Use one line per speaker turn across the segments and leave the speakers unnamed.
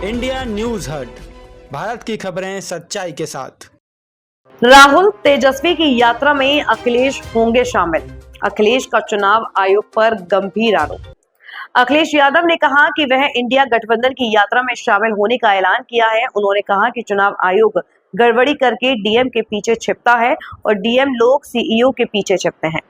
India news हट, भारत की खबरें सच्चाई के साथ।
राहुल तेजस्वी की यात्रा में अखिलेश होंगे शामिल। अखिलेश का चुनाव आयोग पर गंभीर आरोप। अखिलेश यादव ने कहा कि वह इंडिया गठबंधन की यात्रा में शामिल होने का ऐलान किया है। उन्होंने कहा कि चुनाव आयोग गड़बड़ी करके डीएम के पीछे छिपता है और डीएम लोग सीईओ के पीछे छिपते हैं।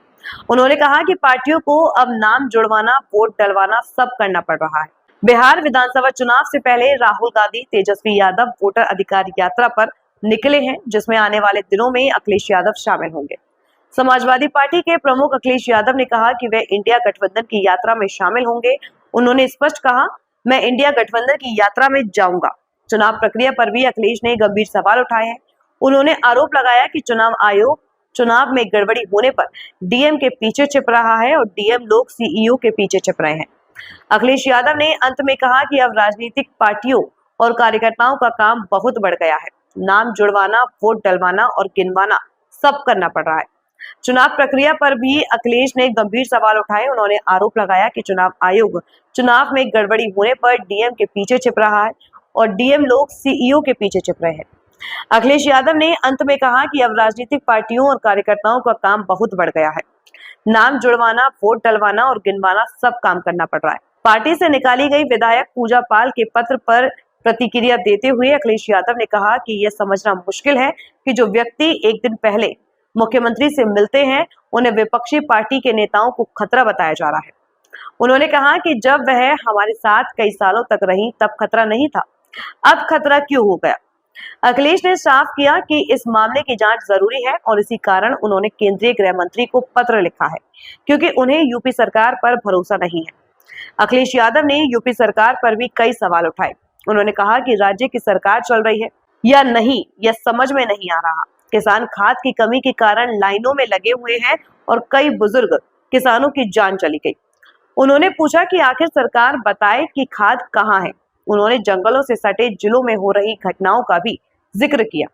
उन्होंने कहा कि पार्टियों को अब नाम जुड़वाना, वोट डलवाना सब करना पड़ रहा है। बिहार विधानसभा चुनाव से पहले राहुल गांधी, तेजस्वी यादव वोटर अधिकार यात्रा पर निकले हैं, जिसमें आने वाले दिनों में अखिलेश यादव शामिल होंगे। समाजवादी पार्टी के प्रमुख अखिलेश यादव ने कहा कि वे इंडिया गठबंधन की यात्रा में शामिल होंगे। उन्होंने स्पष्ट कहा, मैं इंडिया गठबंधन की यात्रा में जाऊंगा। चुनाव प्रक्रिया पर भी अखिलेश ने गंभीर सवाल उठाए हैं। उन्होंने आरोप लगाया कि चुनाव आयोग चुनाव में गड़बड़ी होने पर डीएम के पीछे छिप रहा है और डीएम लोग सीईओ के पीछे छिप रहे हैं। अखिलेश यादव ने अंत में कहा कि अब राजनीतिक पार्टियों और कार्यकर्ताओं का काम बहुत बढ़ गया है। नाम जुड़वाना, वोट डलवाना और गिनवाना सब करना पड़ रहा है। चुनाव प्रक्रिया पर भी अखिलेश ने गंभीर सवाल उठाए। उन्होंने आरोप लगाया कि चुनाव आयोग चुनाव में गड़बड़ी होने पर डीएम के पीछे छिप रहा है और डीएम लोग सीईओ के पीछे छिप रहे हैं। अखिलेश यादव ने अंत में कहा कि अब राजनीतिक पार्टियों और कार्यकर्ताओं का काम बहुत बढ़ गया है। नाम जुड़वाना, वोट डलवाना और गिनवाना सब काम करना पड़ रहा है। पार्टी से निकाली गई विधायक पूजा पाल के पत्र पर प्रतिक्रिया देते हुए अखिलेश यादव ने कहा कि यह समझना मुश्किल है कि जो व्यक्ति एक दिन पहले मुख्यमंत्री से मिलते हैं, उन्हें विपक्षी पार्टी के नेताओं को खतरा बताया जा रहा है। उन्होंने कहा कि जब वह हमारे साथ कई सालों तक रही तब खतरा नहीं था, अब खतरा क्यों हो गया। अखिलेश ने साफ किया कि इस मामले की जांच जरूरी है और इसी कारण उन्होंने केंद्रीय गृह मंत्री को पत्र लिखा है, क्योंकि उन्हें यूपी सरकार पर भरोसा नहीं है। अखिलेश यादव ने यूपी सरकार पर भी कई सवाल उठाए। उन्होंने कहा कि राज्य की सरकार चल रही है या नहीं, यह समझ में नहीं आ रहा। किसान खाद की कमी के कारण लाइनों में लगे हुए हैं और कई बुजुर्ग किसानों की जान चली गई। उन्होंने पूछा कि आखिर सरकार बताए कि खाद कहाँ है। उन्होंने जंगलों से सटे जिलों में हो रही घटनाओं का भी जिक्र किया।